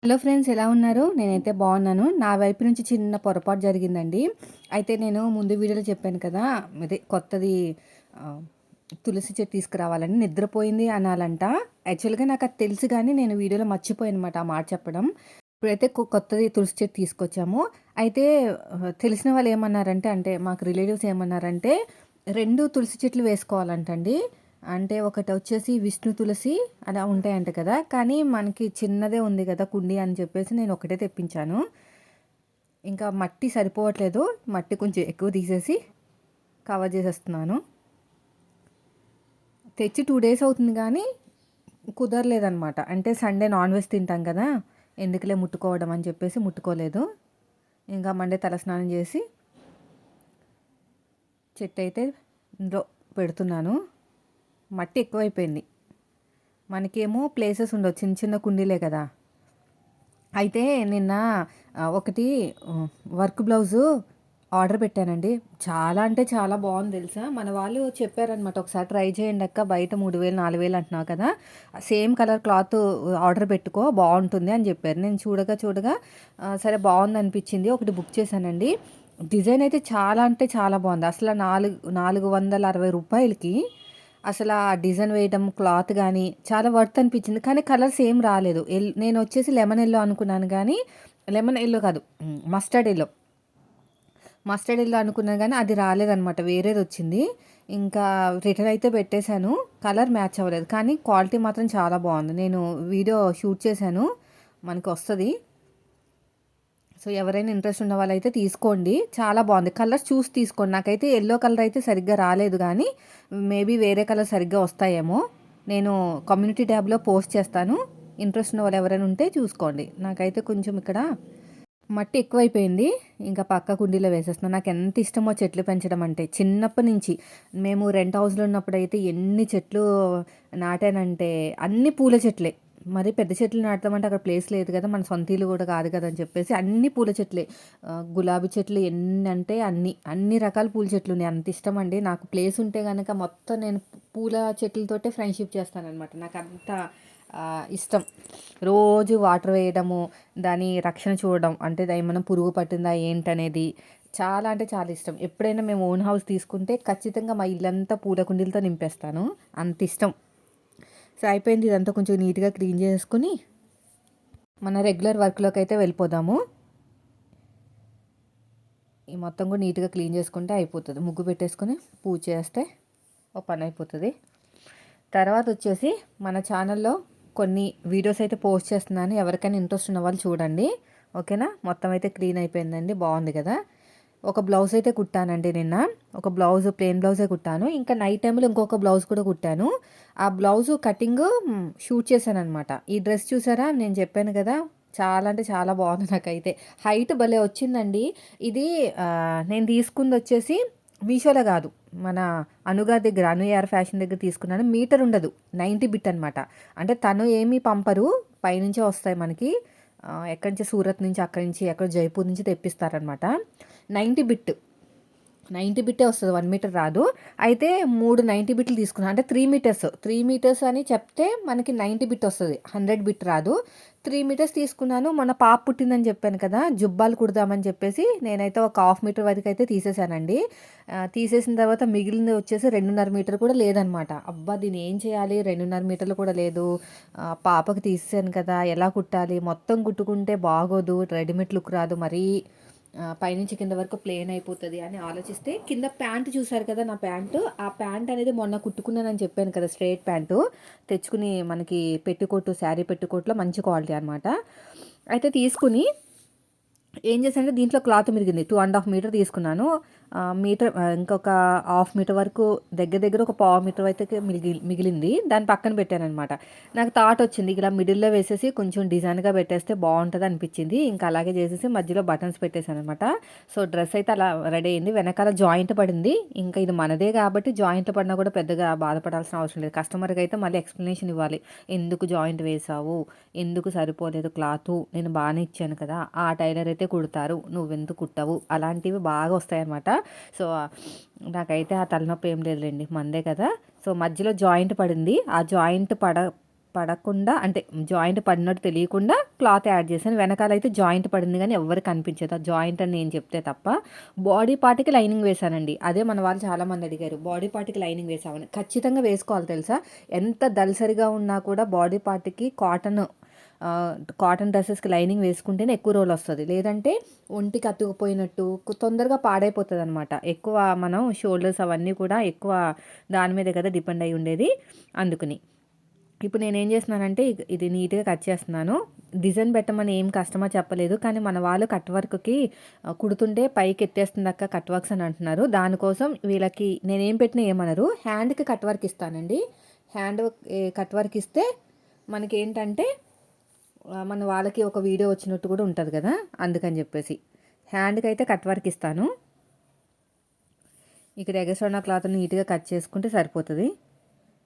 Hello friends, ఎలా ఉన్నారు? నేనైతే బాగున్నాను. నా వైపు నుంచి చిన్న పొరపాటు జరిగిందండి. అయితే నేను ముందు వీడియోలో చెప్పాను కదా, అదే కొత్తది తులసి చెట్టు తీసుకురావాలని. నిద్రపోయింది అనాలంట. యాక్చువల్గా నాకు అది తెలుసు, కానీ నేను వీడియోలో మర్చిపోయాను అనమాట ఆ మాట చెప్పడం. ఇప్పుడైతే కొత్తది తులసి చెట్టు తీసుకొచ్చాము. అయితే తెలిసిన వాళ్ళు ఏమన్నారంటే, అంటే మాకు రిలేటివ్స్ ఏమన్నారంటే, రెండు తులసి చెట్లు వేసుకోవాలంటండి. అంటే ఒకటి వచ్చేసి విష్ణు తులసి అలా ఉంటాయంట కదా, కానీ మనకి చిన్నదే ఉంది కదా కుండీ అని చెప్పేసి నేను ఒకటే తెప్పించాను. ఇంకా మట్టి సరిపోవట్లేదు, మట్టి కొంచెం ఎక్కువ తీసేసి కవర్ చేసేస్తున్నాను. తెచ్చి 2 days అవుతుంది, కానీ కుదరలేదనమాట. అంటే సండే నాన్ వెజ్ తింటాం కదా, ఎందుకులే ముట్టుకోవడం అని చెప్పేసి ముట్టుకోలేదు. ఇంకా మండే తలస్నానం చేసి చెట్టు అయితే ఇందులో పెడుతున్నాను. మట్టి ఎక్కువైపోయింది. మనకేమో ప్లేసెస్ ఉండవు, చిన్న చిన్న కుండీలే కదా. అయితే నిన్న ఒకటి వర్క్ బ్లౌజు ఆర్డర్ పెట్టానండి. చాలా అంటే చాలా బాగుంది తెలుసా. మన వాళ్ళు చెప్పారనమాట, ఒకసారి ట్రై చేయండి అక్క, బయట 3000 4000 అంటున్నావు కదా, సేమ్ కలర్ క్లాత్ ఆర్డర్ పెట్టుకో బాగుంటుంది అని చెప్పారు. నేను చూడగా సరే బాగుంది అనిపించింది, ఒకటి బుక్ చేశానండి. డిజైన్ అయితే చాలా అంటే చాలా బాగుంది. అసలు 460 రూపాయలకి అసలు ఆ డిజైన్ వేయడం, క్లాత్ కానీ చాలా వర్త్ అనిపించింది. కానీ కలర్స్ ఏం రాలేదు. నేను వచ్చేసి లెమన్ ఎల్లో అనుకున్నాను, కానీ లెమన్ ఎల్లో కాదు, మస్టర్డ్ ఎల్లో. మస్టర్డ్ ఎల్లో అనుకున్నాను, కానీ అది రాలేదనమాట, వేరేది వచ్చింది. ఇంకా రిటర్న్ అయితే పెట్టేశాను. కలర్ మ్యాచ్ అవ్వలేదు, కానీ క్వాలిటీ మాత్రం చాలా బాగుంది. నేను వీడియో షూట్ చేశాను, మనకు వస్తుంది. సో ఎవరైనా ఇంట్రెస్ట్ ఉన్న వాళ్ళైతే తీసుకోండి, చాలా బాగుంది. కలర్స్ చూసి తీసుకోండి. నాకైతే ఎల్లో కలర్ అయితే సరిగ్గా రాలేదు, కానీ మేబీ వేరే కలర్ సరిగ్గా వస్తాయేమో. నేను కమ్యూనిటీ ట్యాబ్లో పోస్ట్ చేస్తాను, ఇంట్రెస్ట్ ఉన్న వాళ్ళు ఎవరైనా ఉంటే చూసుకోండి. నాకైతే కొంచెం ఇక్కడ మట్టి ఎక్కువైపోయింది, ఇంకా పక్క కుండీలో వేసేస్తున్నాను. నాకు ఎంత ఇష్టమో చెట్లు పెంచడం అంటే. చిన్నప్పటి నుంచి మేము రెంట్ హౌస్లో ఉన్నప్పుడు అయితే ఎన్ని చెట్లు నాటానంటే, అన్ని పూల చెట్లే. మరి పెద్ద చెట్లు నాటుతామంటే అక్కడ ప్లేస్ లేదు కదా, మన సొంత ఇల్లు కూడా కాదు కదా అని చెప్పేసి అన్ని పూల చెట్లే. గులాబీ చెట్లు ఎన్ని అంటే అన్ని రకాల పూల చెట్లు ఉన్నాయి. అంత ఇష్టం అండి నాకు. ప్లేస్ ఉంటే కనుక మొత్తం నేను పూల చెట్లతోటే ఫ్రెండ్షిప్ చేస్తానన్నమాట. నాకు అంత ఇష్టం. రోజు వాటర్ వేయడము, దాని రక్షణ చూడడం, అంటే ఏమైనా పురుగు పట్టిందా ఏంటనేది చాలా అంటే చాలా ఇష్టం. ఎప్పుడైనా మేము ఓన్ హౌస్ తీసుకుంటే ఖచ్చితంగా మా ఇల్లంతా పూల కుండీలతో నింపేస్తాను, అంత ఇష్టం. సో అయిపోయింది, ఇదంతా కొంచెం నీట్గా క్లీన్ చేసుకుని మన రెగ్యులర్ వర్క్లోకి అయితే వెళ్ళిపోదాము. ఈ మొత్తం కూడా నీట్గా క్లీన్ చేసుకుంటే అయిపోతుంది. ముగ్గు పెట్టేసుకొని పూజ చేస్తే ఒక పని అయిపోతుంది. తర్వాత వచ్చేసి మన ఛానల్లో కొన్ని వీడియోస్ అయితే పోస్ట్ చేస్తున్నాను, ఎవరికైనా ఇంట్రెస్ట్ ఉన్న వాళ్ళు చూడండి, ఓకేనా. మొత్తం అయితే క్లీన్ అయిపోయిందండి, బాగుంది కదా. ఒక బ్లౌజ్ అయితే కుట్టానండి నిన్న. ఒక బ్లౌజ్, ప్లెయిన్ బ్లౌజే కుట్టాను. ఇంకా నైట్ టైంలో ఇంకొక బ్లౌజ్ కూడా కుట్టాను. ఆ బ్లౌజు కటింగ్ షూట్ చేశాను అనమాట. ఈ డ్రెస్ చూసారా, నేను చెప్పాను కదా, చాలా అంటే చాలా బాగుంది. నాకైతే హైట్ భలే వచ్చిందండి. ఇది నేను తీసుకుంది వచ్చేసి మీషోలో కాదు, మన అనుగా దగ్గర, అనుయార్ ఫ్యాషన్ దగ్గర తీసుకున్నాను. మీటర్ ఉండదు, 90 బిట్ అనమాట. అంటే తను ఏమీ పంపరు, పైనుంచే వస్తాయి మనకి. ఎక్కడి నుంచి, సూరత్ నుంచి, అక్కడి నుంచి, ఎక్కడ జైపూర్ నుంచి తెప్పిస్తారనమాట. 90 బిట్, 90 బిట్టే వస్తుంది, 1 మీటర్ రాదు. అయితే 3 90 బిట్లు తీసుకున్నాను. అంటే 3 మీటర్స్, 3 మీటర్స్ అని చెప్తే మనకి 90 బిట్ వస్తుంది, 100 బిట్ రాదు. 3 మీటర్స్ తీసుకున్నాను. మన పాప పుట్టిందని చెప్పాను కదా, జుబ్బాలు కుడదామని చెప్పేసి నేనైతే ఒక 1/2 మీటర్ వరకు అయితే తీసేసానండి. తీసేసిన తర్వాత మిగిలింది వచ్చేసి 2.5 మీటర్ కూడా లేదనమాట. అబ్బా దీన్ని ఏం చేయాలి, 2.5 మీటర్లు కూడా లేదు. పాపకు తీసేసాను కదా, ఎలా కుట్టాలి, మొత్తం కుట్టుకుంటే బాగోదు, రెడీమేడ్ లుక్ రాదు, మరీ పైనుంచి కింద వరకు ప్లేన్ అయిపోతుంది అని ఆలోచిస్తే, కింద ప్యాంటు చూసారు కదా నా ప్యాంటు, ఆ ప్యాంట్ అనేది మొన్న కుట్టుకున్నానని చెప్పాను కదా, స్ట్రైట్ ప్యాంటు తెచ్చుకుని, మనకి పెట్టుకోటు, శారీ పెట్టుకోట్లో మంచి క్వాలిటీ అనమాట. అయితే తీసుకుని ఏం చేశానంటే, దీంట్లో క్లాత్ మిరిగింది, 2.5 మీటర్ తీసుకున్నాను. మీటర్ ఇంకొక 1/2 మీటర్ వరకు, దగ్గర దగ్గర ఒక 1/4 మీటర్ అయితే మిగిలింది. దాన్ని పక్కన పెట్టానమాట. నాకు థాట్ వచ్చింది, ఇలా మిడిల్లో వేసేసి కొంచెం డిజైన్గా పెట్టేస్తే బాగుంటుంది అనిపించింది. ఇంకా అలాగే చేసేసి మధ్యలో బటన్స్ పెట్టేశాను అనమాట. సో డ్రెస్ అయితే అలా రెడీ అయింది. వెనకాల జాయింట్ పడింది. ఇంకా ఇది మనదే కాబట్టి జాయింట్ పడినా కూడా పెద్దగా బాధపడాల్సిన అవసరం లేదు. కస్టమర్కి అయితే మళ్ళీ ఎక్స్ప్లెనేషన్ ఇవ్వాలి, ఎందుకు జాయింట్ వేసావు, ఎందుకు సరిపోలేదు క్లాతు, నేను బాగానే ఇచ్చాను కదా, ఆ టైలర్ అయితే కుడతారు, నువ్వెందుకు కుట్టవు, అలాంటివి బాగా వస్తాయన్నమాట. సో నాకైతే ఆ తలనొప్పి ఏం లేదులేండి, మందే కదా. సో మధ్యలో జాయింట్ పడింది, ఆ జాయింట్ పడకుండా అంటే జాయింట్ పడినట్టు తెలియకుండా క్లాత్ యాడ్ చేశాను. వెనకాల అయితే జాయింట్ పడింది కానీ ఎవరికి కనిపించదు ఆ జాయింట్ అని నేను చెప్తే తప్ప. బాడీ పార్ట్కి లైనింగ్ వేశానండి. అదే మన వాళ్ళు చాలామంది అడిగారు బాడీ పార్ట్కి లైనింగ్ వేసామని. ఖచ్చితంగా వేసుకోవాలి తెలుసా. ఎంత దళసరిగా ఉన్నా కూడా బాడీ పార్ట్కి కాటన్ డ్రెస్సెస్కి లైనింగ్ వేసుకుంటేనే ఎక్కువ రోజులు వస్తుంది. లేదంటే ఒంటికి అతుకుపోయినట్టు తొందరగా పాడైపోతుంది అనమాట. ఎక్కువ మనం షోల్డర్స్ అవన్నీ కూడా ఎక్కువ దాని మీదే కదా డిపెండ్ అయి ఉండేది. అందుకని ఇప్పుడు నేనేం చేస్తున్నానంటే ఇది నీట్గా కట్ చేస్తున్నాను. డిజైన్ పెట్టమని ఏం కస్టమర్ చెప్పలేదు, కానీ మన వాళ్ళు కట్ వర్క్కి కుడుతుంటే పైకి ఎత్తేస్తుంది అక్క కట్ వర్క్స్ అని అంటున్నారు. దానికోసం వీళ్ళకి నేనేం పెట్టినా ఏమనరు. హ్యాండ్కి కట్ వర్క్ ఇస్తానండి. హ్యాండ్ కట్ వర్క్ ఇస్తే మనకేంటంటే మన వాళ్ళకి ఒక వీడియో వచ్చినట్టు కూడా ఉంటుంది కదా, అందుకని చెప్పేసి హ్యాండ్కి అయితే కట్ వర్క్ ఇస్తాను. ఇక్కడ ఎగస్ట్రా క్లాత్ నీట్గా కట్ చేసుకుంటే సరిపోతుంది.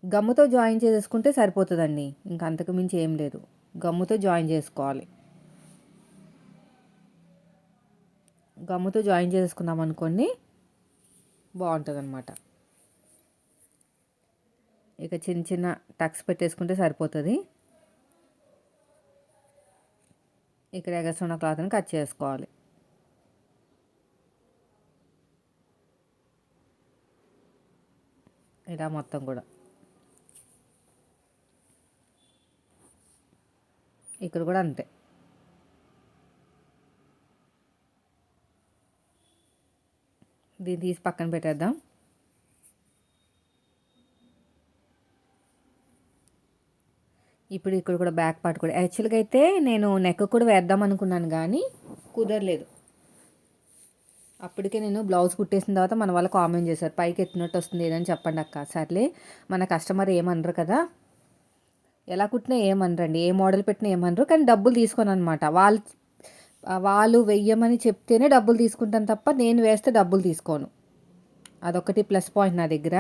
గమ్ముతో జాయిన్ చేసుకుంటే సరిపోతుందండి, ఇంకా అంతకు మించి ఏం లేదు. గమ్ముతో జాయిన్ చేసుకోవాలి. గమ్ముతో జాయిన్ చేసుకున్నాం అనుకోండి బాగుంటుంది అనమాట. ఇక చిన్న చిన్న టక్స్ పెట్టేసుకుంటే సరిపోతుంది. ఇక్కడ ఎగస్ట్రా క్లాత్ని కట్ చేసుకోవాలి. ఇలా మొత్తం కూడా ఇక్కడ కూడా అంతే. దీన్ని తీసి పక్కన పెట్టేద్దాం. ఇప్పుడు ఇక్కడ కూడా బ్యాక్ పార్ట్ కూడా యాక్చువల్గా అయితే నేను నెక్ కూడా వేద్దాం అనుకున్నాను కానీ కుదరలేదు. అప్పటికే నేను బ్లౌజ్ కుట్టేసిన తర్వాత మన వాళ్ళు కామెంట్ చేశారు పైకి ఎత్తినట్టు వస్తుంది ఏదని చెప్పండి అక్క. సర్లే మన కస్టమర్ ఏమనరు కదా, ఎలా కుట్టినా ఏమనరండి, ఏ మోడల్ పెట్టినా ఏమనరు. కానీ డబ్బులు తీసుకోను అనమాట. వాళ్ళు వెయ్యమని చెప్తేనే డబ్బులు తీసుకుంటాను తప్ప నేను వేస్తే డబ్బులు తీసుకోను. అదొకటి ప్లస్ పాయింట్ నా దగ్గర.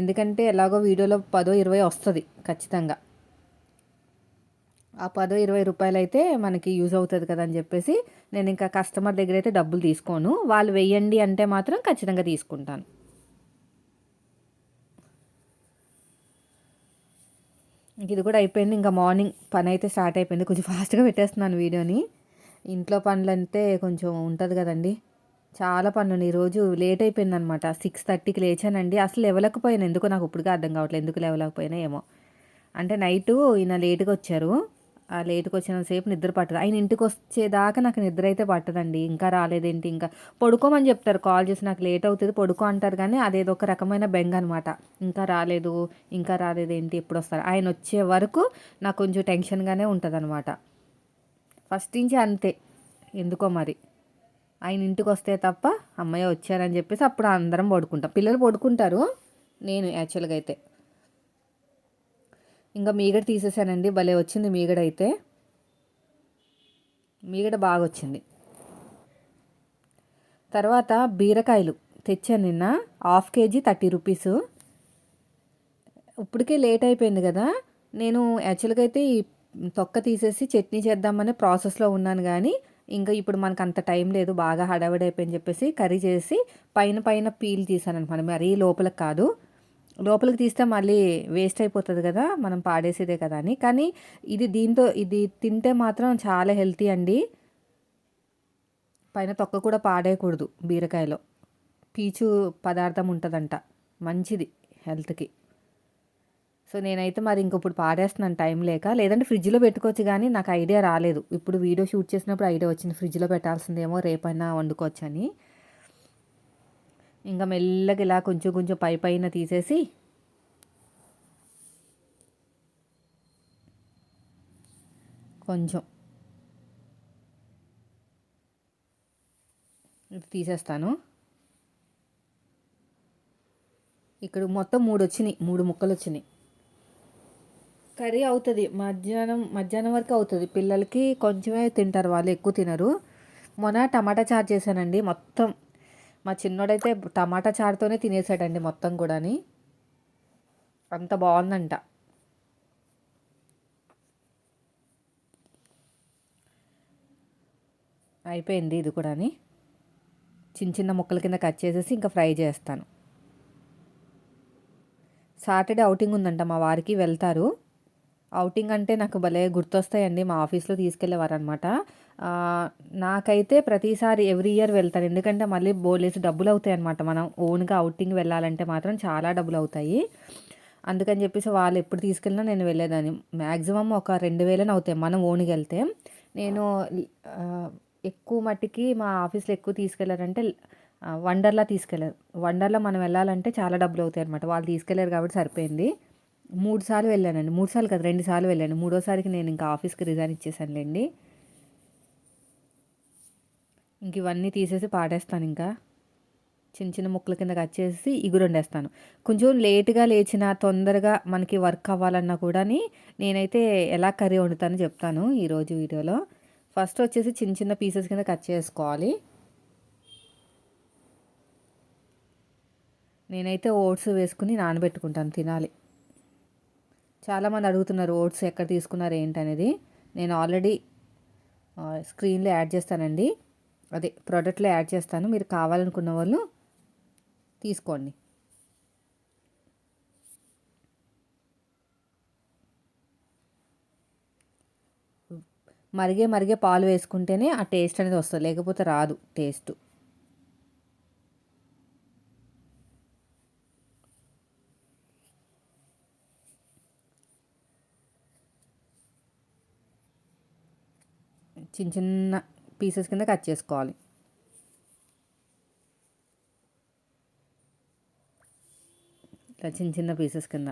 ఎందుకంటే ఎలాగో వీడియోలో 10-20 వస్తుంది ఖచ్చితంగా. ఆ 10-20 రూపాయలు అయితే మనకి యూజ్ అవుతుంది కదా అని చెప్పేసి నేను ఇంకా కస్టమర్ దగ్గర అయితే డబ్బులు తీసుకోను. వాళ్ళు వెయ్యండి అంటే మాత్రం ఖచ్చితంగా తీసుకుంటాను. ఇది కూడా అయిపోయింది. ఇంకా మార్నింగ్ పని అయితే స్టార్ట్ అయిపోయింది. కొంచెం ఫాస్ట్గా పెట్టేస్తున్నాను వీడియోని. ఇంట్లో పనులు అంటే కొంచెం ఉంటుంది కదండి, చాలా పనులు. ఈరోజు లేట్ అయిపోయింది అనమాట. 6:30కి లేచానండి. అసలు లేవలేకపోయాను, ఎందుకో నాకు ఇప్పటికే అర్థం కావట్లేదు ఎందుకు లేవలేకపోయినా ఏమో. అంటే నైటు ఈయన లేట్గా వచ్చారు. ఆ లేట్గా వచ్చినంతసేపు నిద్ర పట్టదు. ఆయన ఇంటికి వచ్చేదాకా నాకు నిద్ర అయితే పట్టదండి. ఇంకా రాలేదేంటి, ఇంకా పడుకోమని చెప్తారు కాల్ చేసి. నాకు లేట్ అవుతుంది పడుకో అంటారు, కానీ అదేదో ఒక రకమైన బెంగ అనమాట. ఇంకా రాలేదేంటి, ఎప్పుడు వస్తారు. ఆయన వచ్చే వరకు నాకు కొంచెం టెన్షన్గానే ఉంటుంది అనమాట. ఫస్ట్ నుంచి అంతే ఎందుకో మరి. ఆయన ఇంటికి వస్తే తప్ప అమ్మయ్య వచ్చారని చెప్పేసి అప్పుడు అందరం పడుకుంటాం. పిల్లలు పడుకుంటారు, నేను యాక్చువల్గా అయితే. ఇంకా మీగడ తీసేసానండి. భలే వచ్చింది మీగడ అయితే. మీగడ బాగా వచ్చింది. తర్వాత బీరకాయలు తెచ్చాను నిన్న. 1/2 కేజీ 30 రూపీస్. ఇప్పటికే లేట్ అయిపోయింది కదా, నేను యాక్చువల్గా అయితే ఈ తొక్క తీసేసి చట్నీ చేద్దామనే ప్రాసెస్లో ఉన్నాను. కానీ ఇంకా ఇప్పుడు మనకు అంత టైం లేదు, బాగా హడావిడి అయిపోయింది చెప్పేసి కర్రీ చేసి పైన పైన పీల్ తీసాను అనమాట. మరీ లోపలికి కాదు, లోపలికి తీస్తే మళ్ళీ వేస్ట్ అయిపోతుంది కదా, మనం పాడేసేదే కదా అని. కానీ ఇది తింటే మాత్రం చాలా హెల్తీ అండి. పైన తొక్క కూడా పాడేయకూడదు. బీరకాయలో పీచు పదార్థం ఉంటుందంట, మంచిది హెల్త్కి. సో నేనైతే మరి ఇంకొప్పుడు పాడేస్తున్నాను టైం లేక. లేదంటే ఫ్రిడ్జ్లో పెట్టుకోవచ్చు, కానీ నాకు ఐడియా రాలేదు. ఇప్పుడు వీడియో షూట్ చేసినప్పుడు ఐడియా వచ్చింది ఫ్రిడ్జ్లో పెట్టాల్సిందేమో, రేపైనా వండుకోవచ్చు అని. ఇంకా మెల్లగా ఇలా కొంచెం కొంచెం పైన తీసేసి కొంచెం తీసేస్తాను. ఇక్కడ మొత్తం 3 వచ్చినాయి, 3 ముక్కలు వచ్చినాయి. కర్రీ అవుతుంది మధ్యాహ్నం వరకు అవుతుంది. పిల్లలకి కొంచెమే తింటారు, వాళ్ళు ఎక్కువ తినరు. మొన్న టమాటా చారు చేశానండి. మొత్తం మా చిన్నోడైతే టమాటా చారుతోనే తినేసాడండి మొత్తం కూడాని. అంత బాగుందంట. అయిపోయింది ఇది కూడాని. చిన్న చిన్న ముక్కల కింద కట్ చేసేసి ఇంకా ఫ్రై చేస్తాను. సాటర్డే అవుటింగ్ ఉందంట మా వారికి, వెళ్తారు. ఔటింగ్ అంటే నాకు భలే గుర్తొస్తాయండి. మా ఆఫీస్‌లో తీసుకెళ్ళేవారనమాట. నాకైతే ప్రతిసారి ఎవ్రీ ఇయర్ వెళ్తాను. ఎందుకంటే మళ్ళీ బోలెసి డబ్బులవుతాయనమాట. మనం ఓన్‌గా ఔటింగ్ వెళ్ళాలంటే మాత్రం చాలా డబ్బులవుతాయి. అందుకని చెప్పేసి వాళ్ళు ఎప్పుడు తీసుకెళ్ళినా నేను వెళ్ళేదాన్ని. మాక్సిమం ఒక 2000 అవుతాయి మనం ఓన్‌గా వెళ్తే. నేను ఎక్కువ మట్టికి మా ఆఫీస్‌లో ఎక్కువ తీసుకెళ్లారంటే వండర్‌లా తీసుకెళ్లారు. వండర్‌లా మనం వెళ్ళాలంటే చాలా డబ్బులవుతాయనమాట. వాళ్ళు తీసుకెళ్లారు కాబట్టి సరిపోయింది. 3 సార్లు వెళ్ళానండి. 3 సార్లు కాదు 2 సార్లు వెళ్ళాను. మూడోసారికి నేను ఇంకా ఆఫీస్‌కి రిజైన్ ఇచ్చేసానులెండి. ఇంక ఇవన్నీ తీసేసి పాడేస్తానింకా. చిన్న చిన్న ముక్కల కింద కట్ చేసి ఇగురొండేస్తాను. కొంచెం లేట్‌గా లేచినా, తొందరగా మనకి వర్క్ అవ్వాలన్నా కూడాని నేనైతే ఎలా కర్రీ వండుతానో చెప్తాను ఈరోజు వీడియోలో. ఫస్ట్ వచ్చేసి చిన్న చిన్న పీసెస్ కింద కట్ చేసుకోవాలి. నేనైతే ఓట్స్ వేసుకుని నానబెట్టుకుంటాను తినాలి. చాలామంది అడుగుతున్నారు ఓట్స్ ఎక్కడ తీసుకున్నారు ఏంటనేది. నేను ఆల్రెడీ స్క్రీన్‌లో యాడ్ చేస్తానండి. అదే ప్రొడక్ట్‌లో యాడ్ చేస్తాను. మీరు కావాలనుకున్న వాళ్ళు తీసుకోండి. మరిగే మరిగే పాలు వేసుకుంటేనే ఆ టేస్ట్ అనేది వస్తుంది. లేకపోతే రాదు టేస్ట్. చిన్న చిన్న పీసెస్ కింద కట్ చేసుకోవాలి. ఇట్లా చిన్న చిన్న పీసెస్ కింద.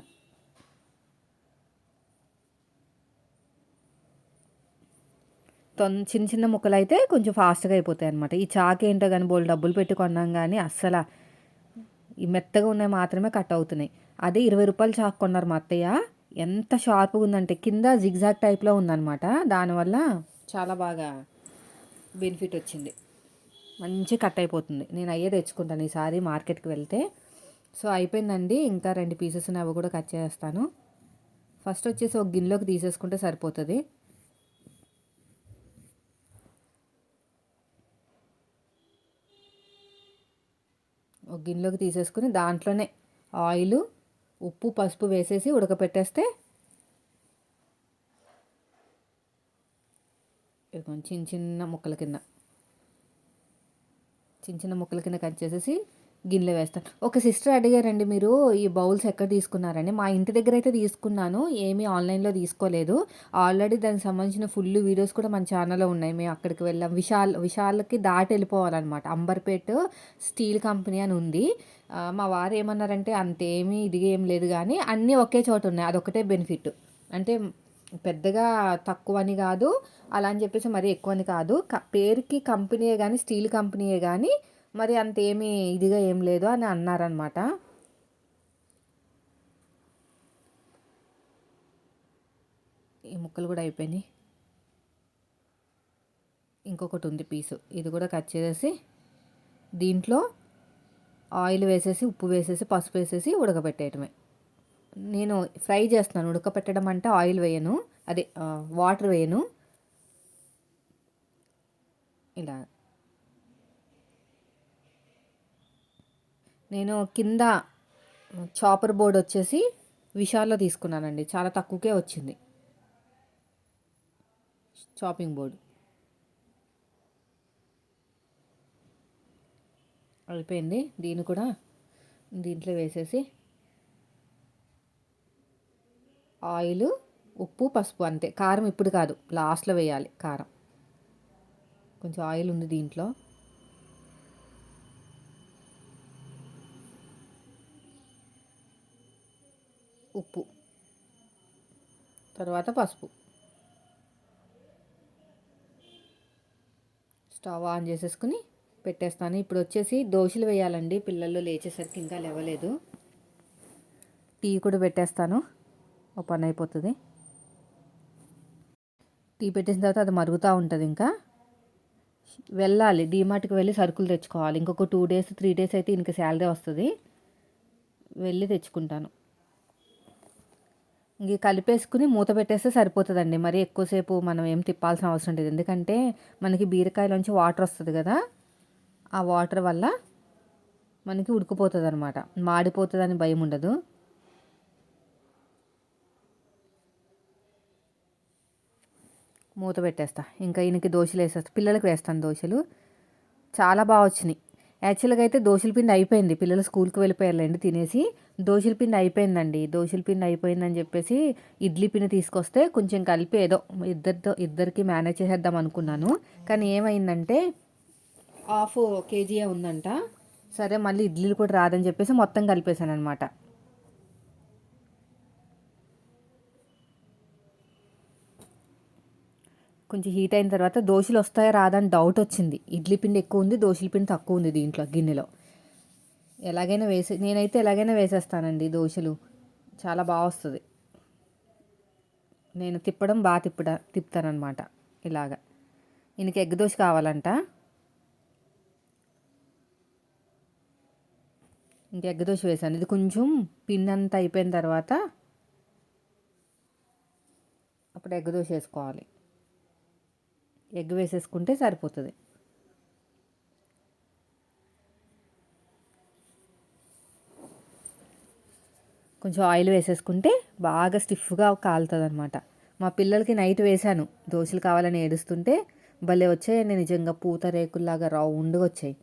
చిన్న చిన్న ముక్కలు అయితే కొంచెం ఫాస్ట్గా అయిపోతాయి అనమాట. ఈ చాకు ఏంటో కానీ బోల్ డబ్బులు పెట్టి కొన్నాం కానీ అస్సలు ఈ మెత్తగా ఉన్నాయి మాత్రమే కట్ అవుతున్నాయి. అదే 20 రూపాయలు చాకు కొన్నారు మా అత్తయ్య. ఎంత షార్ప్గా ఉందంటే కింద జిగ్జాగ్ టైప్లో ఉందన్నమాట. దానివల్ల చాలా బాగా బెనిఫిట్ వచ్చింది. మంచి కట్ అయిపోతుంది. నేను అయ్యే తెచ్చుకుంటాను ఈసారి మార్కెట్కి వెళ్తే. సో అయిపోయిందండి. ఇంకా 2 పీసెస్ ఉన్నాయి, అవి కూడా కట్ చేస్తాను. ఫస్ట్ వచ్చేసి ఒక గిన్నెలోకి తీసేసుకుంటే సరిపోతుంది. ఒక గిన్నెలోకి తీసేసుకుని దాంట్లోనే ఆయిల్, ఉప్పు, పసుపు వేసేసి ఉడకపెట్టేస్తే చిన్న చిన్న ముక్కల కింద చిన్న చిన్న ముక్కల కింద కట్ చేసేసి గిన్నెలో వేస్తాను. ఒక సిస్టర్ అడిగారండి, మీరు ఈ బౌల్స్ ఎక్కడ తీసుకున్నారని. మా ఇంటి దగ్గర అయితే తీసుకున్నాను, ఏమీ ఆన్లైన్లో తీసుకోలేదు. ఆల్రెడీ దానికి సంబంధించిన ఫుల్ వీడియోస్ కూడా మన ఛానల్లో ఉన్నాయి. మేము అక్కడికి వెళ్ళాం. విశాల్కి దాటి వెళ్ళిపోవాలన్నమాట. అంబర్పేట్ స్టీల్ కంపెనీ అని ఉంది. మా వారు ఏమన్నారంటే అంతేమీ ఇదిగా ఏం లేదు కానీ అన్నీ ఒకే చోట ఉన్నాయి, అదొకటే బెనిఫిట్. అంటే పెద్దగా తక్కువ అని కాదు, అలా అని చెప్పేసి మరీ ఎక్కువ అని కాదు. పేరుకి కంపెనీయే కానీ స్టీల్ కంపెనీయే కానీ మరి అంతేమీ ఇదిగా ఏం లేదు అని అన్నారనమాట. ఈ ముక్కలు కూడా అయిపోయినాయి. ఇంకొకటి ఉంది పీసు, ఇది కూడా కట్ చేసేసి దీంట్లో ఆయిల్ వేసేసి, ఉప్పు వేసేసి, పసుపు వేసేసి ఉడకబెట్టేయటమే. నేను ఫ్రై చేస్తున్నాను. ఉడకపెట్టడం అంటే ఆయిల్ వేయను, అదే వాటర్ వేయను. ఇలా నేను కింద చాపర్ బోర్డ్ వచ్చేసి విశాల్లో తీసుకున్నానండి. చాలా తక్కువకే వచ్చింది చాపింగ్ బోర్డు. అయిపోయింది. దీన్ని కూడా దీంట్లో వేసేసి ఆయిల్, ఉప్పు, పసుపు అంతే. కారం ఇప్పుడు కాదు, లాస్ట్లో వేయాలి కారం. కొంచెం ఆయిల్ ఉంది దీంట్లో. ఉప్పు, తర్వాత పసుపు. స్టవ్ ఆన్ చేసేసుకుని పెట్టేస్తాను. ఇప్పుడు వచ్చేసి దోశలు వేయాలండి. పిల్లలు లేచేసరికి ఇంకా లేవలేదు. టీ కూడా పెట్టేస్తాను, ఓ పని అయిపోతుంది. టీ పెట్టేసిన తర్వాత అది మరుగుతూ ఉంటుంది. ఇంకా వెళ్ళాలి, డీమార్ట్కి వెళ్ళి సరుకులు తెచ్చుకోవాలి. ఇంకొక 2 డేస్ 3 డేస్ అయితే ఇంక శాలరీ వస్తుంది, వెళ్ళి తెచ్చుకుంటాను. ఇంక కలిపేసుకుని మూత పెట్టేస్తే సరిపోతుందండి. మరి ఎక్కువసేపు మనం ఏం తిప్పాల్సిన అవసరం లేదు. ఎందుకంటే మనకి బీరకాయలోంచి వాటర్ వస్తుంది కదా, ఆ వాటర్ వల్ల మనకి ఉడికిపోతుంది అనమాట. మాడిపోతుందని భయం ఉండదు. మూత పెట్టేస్తా. ఇంకా ఈయనకి దోశలు వేసేస్తా, పిల్లలకి వేస్తాను దోశలు. చాలా బాగా వచ్చినాయి. యాక్చువల్గా అయితే దోశల పిండి అయిపోయింది, పిల్లలు స్కూల్కి వెళ్ళిపోయారులేండి తినేసి. దోశల పిండి అయిపోయిందండి. దోశల పిండి అయిపోయిందని చెప్పేసి ఇడ్లీ పిండి తీసుకొస్తే కొంచెం కలిపి ఏదో ఇద్దరికి మేనేజ్ చేసేద్దాం అనుకున్నాను. కానీ ఏమైందంటే హాఫ్ కేజీయే ఉందంట. సరే మళ్ళీ ఇడ్లీలు కూడా రాదని చెప్పేసి మొత్తం కలిపేశాను అనమాట. కొంచెం హీట్ అయిన తర్వాత దోశలు వస్తాయా రాదా అని డౌట్ వచ్చింది. ఇడ్లీ పిండి ఎక్కువ ఉంది, దోశల పిండి తక్కువ ఉంది దీంట్లో గిన్నెలో. నేనైతే ఎలాగైనా వేసేస్తానండి దోశలు. చాలా బాగా వస్తుంది. నేను తిప్పడం బాగా తిప్పుతానమాట ఇలాగా. ఈయనకి ఎగ్ దోశ కావాలంట. ఇంక ఎగ్ దోశ వేసాను. ఇది కొంచెం పిండి అంతా అయిపోయిన తర్వాత అప్పుడు ఎగ్ దోశ వేసుకోవాలి. ఎగ్ వేసేసుకుంటే సరిపోతుంది. కొంచెం ఆయిల్ వేసేసుకుంటే బాగా స్టిఫ్గా కాలుతుంది అనమాట. మా పిల్లలకి నైట్ వేశాను, దోశలు కావాలని ఏడుస్తుంటే భలే వచ్చాయండి నిజంగా, పూత రేకుల్లాగా రౌండ్గా వచ్చాయి.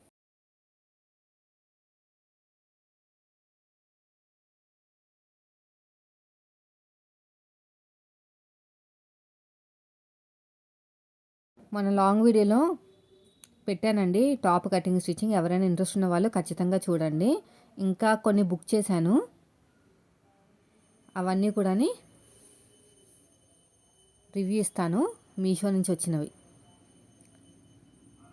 మన లాంగ్ వీడియోలో పెట్టానండి టాప్ కటింగ్ స్టిచ్చింగ్. ఎవరైనా ఇంట్రెస్ట్ ఉన్న వాళ్ళు ఖచ్చితంగా చూడండి. ఇంకా కొన్ని బుక్ చేశాను, అవన్నీ కూడా రివ్యూ ఇస్తాను. మీషో నుంచి వచ్చినవి.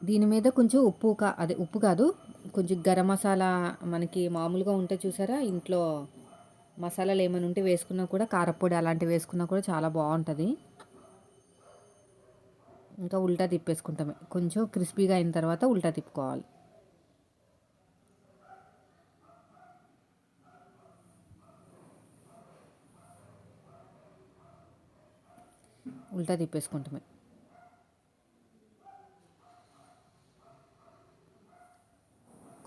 దీని మీద కొంచెం ఉప్పు కాదు, కొంచెం గరం మసాలా మనకి మామూలుగా ఉంటే చూసారా ఇంట్లో మసాలాలు ఏమైనా ఉంటే వేసుకున్నా కూడా, కారపొడి అలాంటివి వేసుకున్నా కూడా చాలా బాగుంటుంది. ఇంకా ఉల్టా తిప్పేసుకుంటామే, కొంచెం క్రిస్పీగా అయిన తర్వాత ఉల్టా తిప్పుకోవాలి. ఉల్టా తిప్పేసుకుంటామే.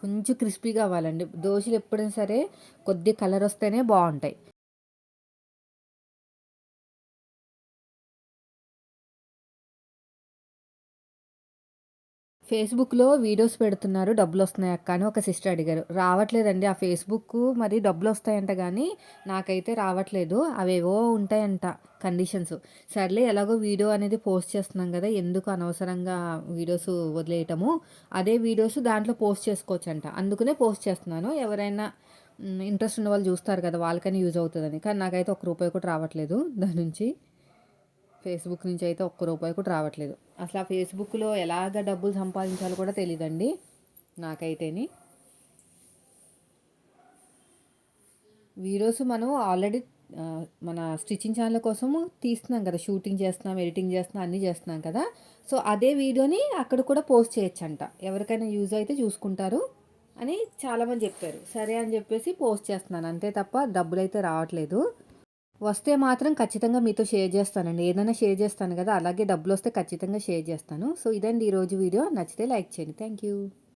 కొంచెం క్రిస్పీగా అవ్వాలండి దోశలు. ఎప్పుడైనా సరే కొద్ది కలర్ వస్తేనే బాగుంటాయి. ఫేస్బుక్లో వీడియోస్ పెడుతున్నారు, డబ్బులు వస్తున్నాయి అక్క అని ఒక సిస్టర్ అడిగారు. రావట్లేదండి ఆ ఫేస్బుక్, మరి డబ్బులు వస్తాయంట కానీ నాకైతే రావట్లేదు. అవేవో ఉంటాయంట కండిషన్స్. సర్లే ఎలాగో వీడియో అనేది పోస్ట్ చేస్తున్నాం కదా, ఎందుకు అనవసరంగా వీడియోస్ వదిలేయటము, అదే వీడియోస్ దాంట్లో పోస్ట్ చేసుకోవచ్చంట. అందుకనే పోస్ట్ చేస్తున్నాను. ఎవరైనా ఇంట్రెస్ట్ ఉన్న వాళ్ళు చూస్తారు కదా, వాళ్ళకని యూజ్ అవుతుందని. కానీ నాకైతే ₹1 కూడా రావట్లేదు దాని నుంచి. ఫేస్బుక్ నుంచి అయితే ₹1 కూడా రావట్లేదు. అసలు ఆ ఫేస్బుక్లో ఎలాగ డబ్బులు సంపాదించాలో కూడా తెలియదండి నాకైతేని. వీడియోస్ మనం ఆల్రెడీ మన స్టిచ్చింగ్ ఛానల్ కోసము తీస్తున్నాం కదా, షూటింగ్ చేస్తున్నాం, ఎడిటింగ్ చేస్తున్నాం, అన్నీ చేస్తున్నాం కదా. సో అదే వీడియోని అక్కడ కూడా పోస్ట్ చేయొచ్చంట. ఎవరికైనా యూజ్ అయితే చూసుకుంటారు అని చాలామంది చెప్పారు. సరే అని చెప్పేసి పోస్ట్ చేస్తున్నాను అంతే తప్ప డబ్బులు అయితే రావట్లేదు. వస్తే మాత్రం ఖచ్చితంగా మీతో షేర్ చేస్తానండి. ఏదైనా షేర్ చేస్తాను కదా, అలాగే డబ్బులు వస్తే ఖచ్చితంగా షేర్ చేస్తాను. సో ఇదండి ఈరోజు వీడియో. నచ్చితే లైక్ చేయండి. Thank you.